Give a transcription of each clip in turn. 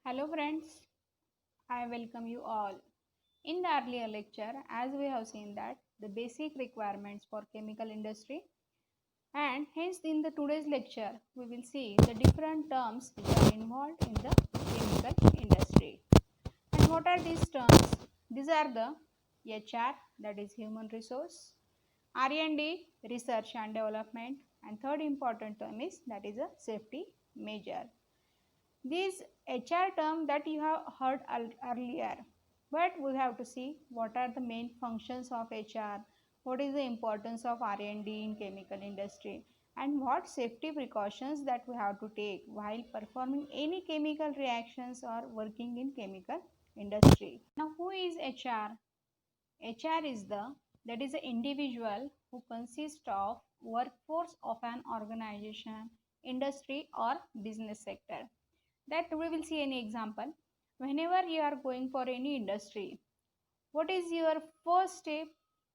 Hello friends, I welcome you all. In the earlier lecture, as we have seen that the basic requirements for chemical industry, and hence in the today's lecture we will see the different terms which are involved in the chemical industry. And what are these terms? These are the HR, that is human resource, R&D, research and development, and third important term is that is a safety measure. These HR term that you have heard earlier, but we have to see what are the main functions of HR, what is the importance of R&D in chemical industry, and what safety precautions that we have to take while performing any chemical reactions or working in chemical industry. Now, who is HR? HR is the individual who consists of workforce of an organization, industry or business sector. That we will see any example. Whenever you are going for any industry, what is your first step?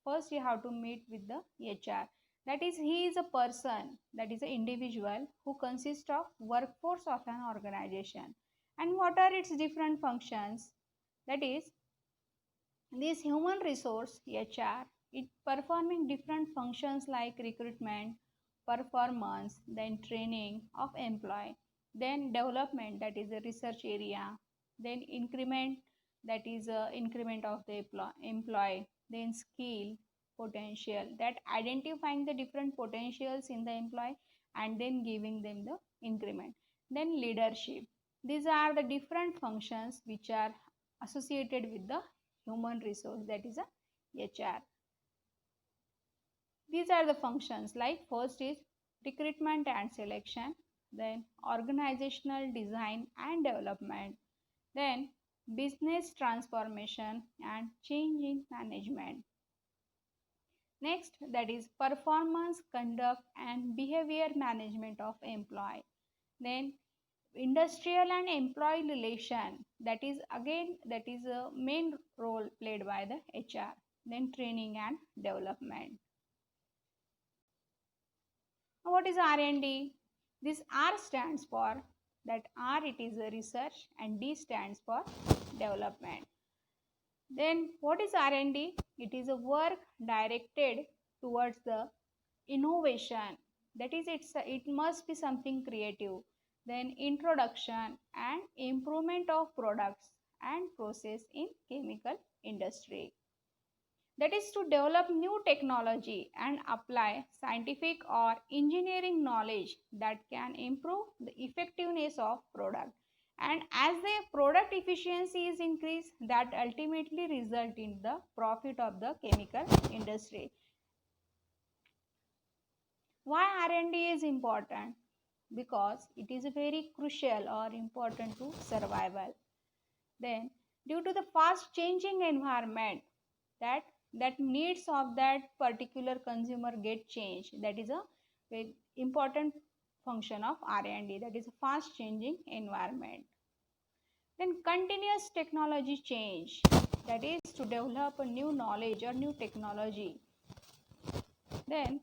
First you have to meet with the HR. That is, he is a person, that is an individual who consists of workforce of an organization. And what are its different functions? That is, this human resource HR, it performing different functions like recruitment, performance, then training of employee, then development, that is a research area, then increment, that is a increment of the employee, then skill, potential, that identifying the different potentials in the employee and then giving them the increment, then leadership. These are the different functions which are associated with the human resource, that is a HR. These are the functions like first is recruitment and selection, then organizational design and development, then business transformation and change in management. Next, that is performance, conduct and behavior management of employee. Then industrial and employee relation, that is again that is a main role played by the HR. Then training and development. What is R&D? This R stands for, that R it is a research and D stands for development. Then what is R&D? It is a work directed towards the innovation, that is it must be something creative, then introduction and improvement of products and process in chemical industry, that is to develop new technology and apply scientific or engineering knowledge that can improve the effectiveness of product, and as the product efficiency is increased, that ultimately result in the profit of the chemical industry. Why R&D is important? Because it is very crucial or important to survival. Then, due to the fast changing environment, that needs of that particular consumer get changed. That is a very important function of R&D. That is a fast changing environment. Then continuous technology change. That is to develop a new knowledge or new technology. Then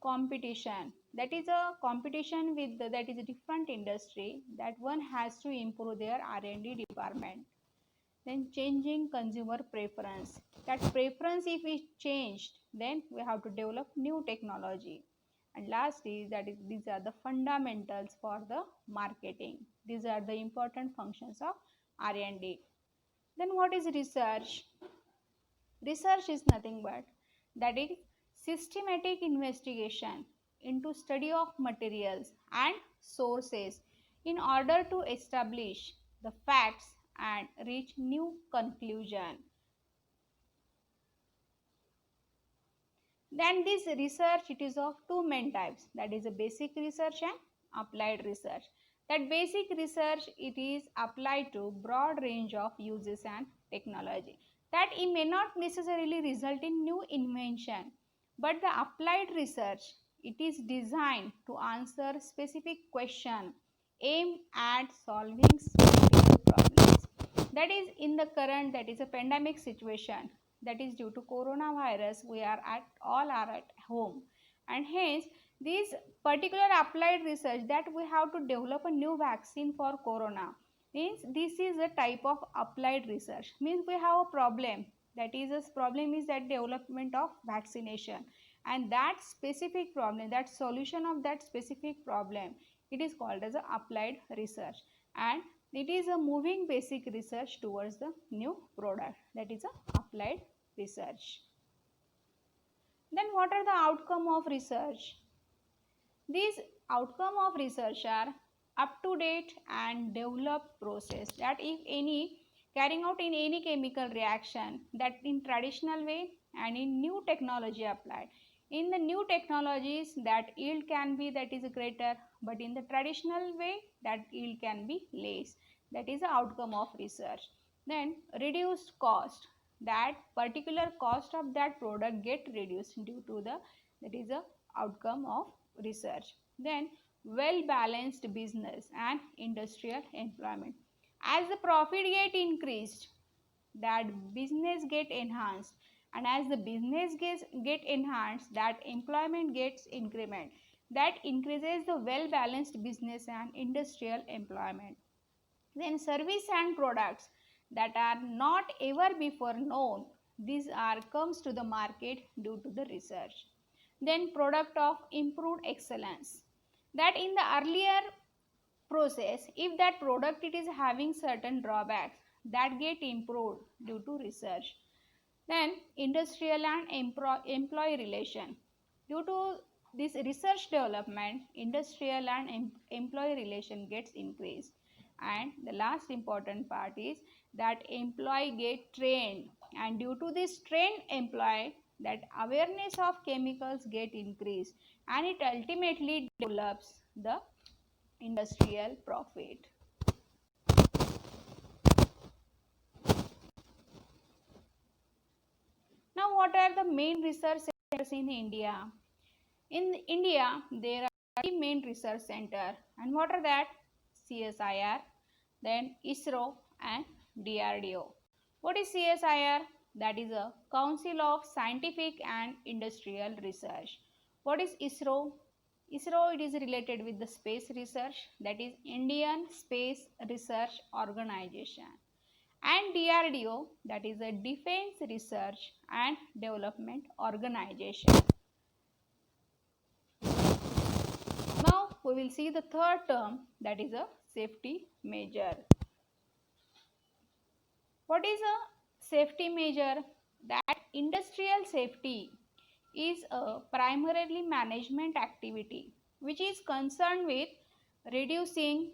competition, that is a competition with that is a different industry, that one has to improve their R&D department. Then changing consumer preference, that preference if it changed, then we have to develop new technology. And last is that is these are the fundamentals for the marketing. These are the important functions of R&D. Then what is research? Research is nothing but that is systematic investigation into study of materials and sources in order to establish the facts and reach new conclusion. Then this research, it is of two main types, that is a basic research and applied research. That basic research, it is applied to broad range of uses and technology, that it may not necessarily result in new invention, but the applied research, it is designed to answer specific question aimed at solving specific problems. That is in the current, that is a pandemic situation, that is due to coronavirus, we are at all are at home, and hence this particular applied research, that we have to develop a new vaccine for corona, Means this is a type of applied research. Means we have a problem, that is a problem is that development of vaccination, and that specific problem, that solution of that specific problem, it is called as a applied research, and it is a moving basic research towards the new product, that is a applied research. Then what are the outcome of research? These outcome of research are up to date and developed process, that if any carrying out in any chemical reaction, that in traditional way and in new technology applied. In the new technologies, that yield can be that is greater, but in the traditional way that yield can be less. That is the outcome of research. Then reduced cost, that particular cost of that product get reduced due to the, that is the outcome of research. Then well balanced business and industrial employment. As the profit get increased, that business get enhanced, and as the business get enhanced, that employment gets increment, that increases the well balanced business and industrial employment. Then service and products that are not ever before known, these are comes to the market due to the research. Then product of improved excellence, that in the earlier process, if that product it is having certain drawbacks, that get improved due to research. Then industrial and employee relation, due to this research development, industrial and employee relation gets increased. And the last important part is that employee get trained, and due to this trained employee, that awareness of chemicals get increased, and it ultimately develops the industrial profit. Now what are the main research centers in India? In India there are three main research centers, and what are that? CSIR, then ISRO and DRDO. What is CSIR? That is a Council of Scientific and Industrial Research. What is ISRO? ISRO, it is related with the space research, that is Indian Space Research Organization. And DRDO, that is a Defense Research and Development Organization. Now we will see the third term, that is a safety measure. What is a safety measure? That industrial safety is a primarily management activity which is concerned with reducing,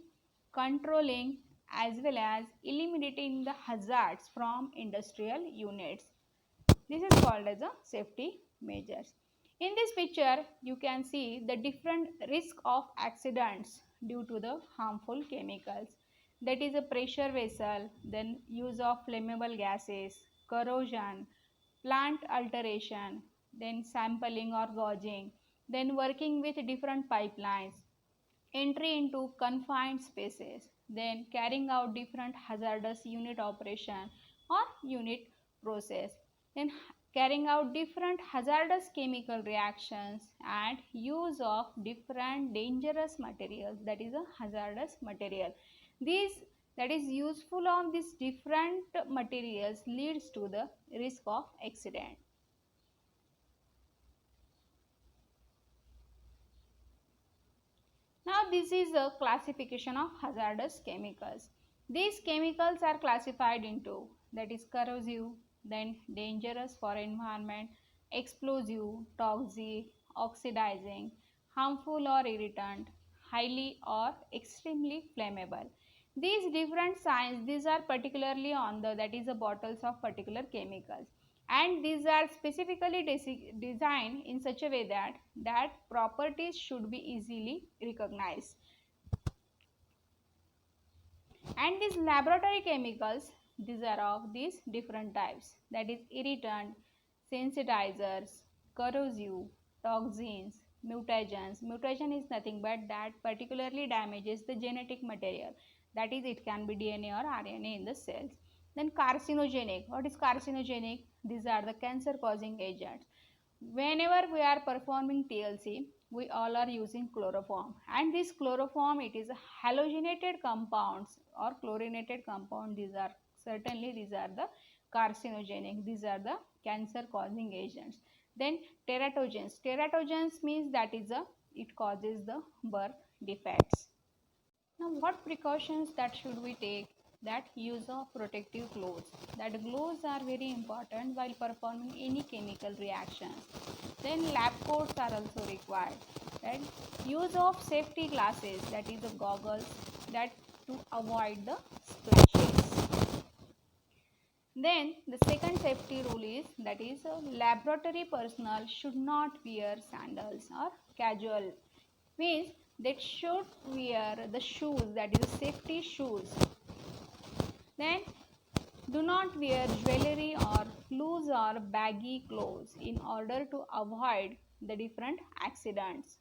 controlling as well as eliminating the hazards from industrial units. This is called as a safety measures. In this picture you can see the different risk of accidents due to the harmful chemicals, that is a pressure vessel, then use of flammable gases, corrosion, plant alteration, then sampling or gauging, then working with different pipelines, entry into confined spaces, then carrying out different hazardous unit operation or unit process, then carrying out different hazardous chemical reactions and use of different dangerous materials, that is a hazardous material. These, that is useful of these different materials leads to the risk of accident. Now this is a classification of hazardous chemicals. These chemicals are classified into, that is corrosive, then dangerous for environment, explosive, toxic, oxidizing, harmful or irritant, highly or extremely flammable. These different signs, these are particularly on the, that is the bottles of particular chemicals, and these are specifically designed in such a way that properties should be easily recognized. And these laboratory chemicals, these are of these different types, that is irritant, sensitizers, corrosive, toxins, mutagens. Mutation is nothing but that particularly damages the genetic material, that is it can be DNA or RNA in the cells. Then carcinogenic. What is carcinogenic? These are the cancer causing agents. Whenever we are performing TLC, we all are using chloroform, and this chloroform, it is a halogenated compounds or chlorinated compound. These are the carcinogenic, these are the cancer causing agents. Then teratogens means that is a, it causes the birth defects. Now what precautions that should we take? That use of protective clothes, that gloves are very important while performing any chemical reactions. Then lab coats are also required, right? Use of safety glasses, that is the goggles, that to avoid the splashes. Then the second safety rule is, that is laboratory personnel should not wear sandals or casual, means they should wear the shoes, that is safety shoes. Then do not wear jewelry or loose or baggy clothes in order to avoid the different accidents.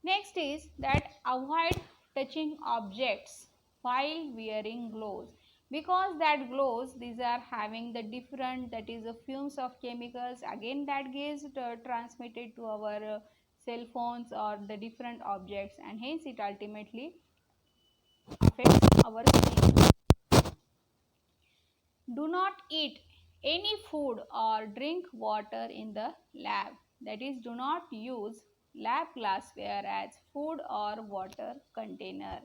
Next is that avoid touching objects while wearing gloves, because that gloves, these are having the different, that is the fumes of chemicals, again that gets transmitted to our cell phones or the different objects, and hence it ultimately affects our skin. Do not eat any food or drink water in the lab, that is do not use lab glassware as food or water container.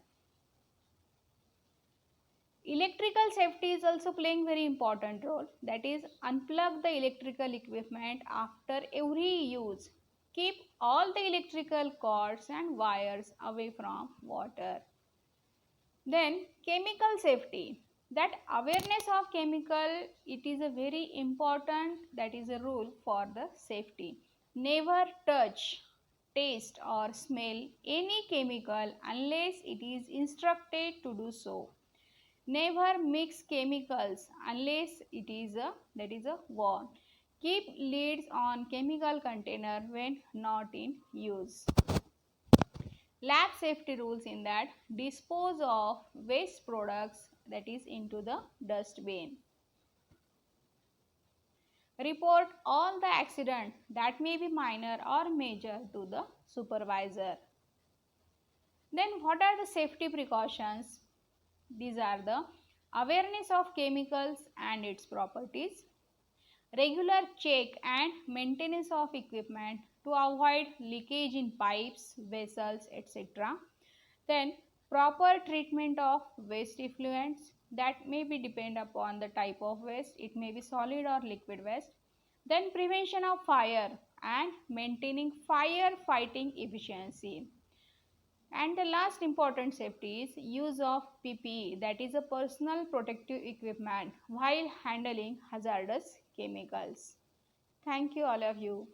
Electrical safety is also playing very important role, that is unplug the electrical equipment after every use. Keep all the electrical cords and wires away from water. Then chemical safety, that awareness of chemical, it is a very important, that is a rule for the safety. Never touch, taste or smell any chemical unless it is instructed to do so. Never mix chemicals unless it is a, that is a warn. Keep lids on chemical container when not in use. Lab safety rules in that dispose of waste products, that is into the dustbin. Report all the accident that may be minor or major to the supervisor. Then what are the safety precautions? These are the awareness of chemicals and its properties, regular check and maintenance of equipment to avoid leakage in pipes, vessels, etc. Then proper treatment of waste effluents, that may be depend upon the type of waste, it may be solid or liquid waste. Then prevention of fire and maintaining fire fighting efficiency. And the last important safety is use of PPE, that is a personal protective equipment while handling hazardous chemicals. Thank you all of you.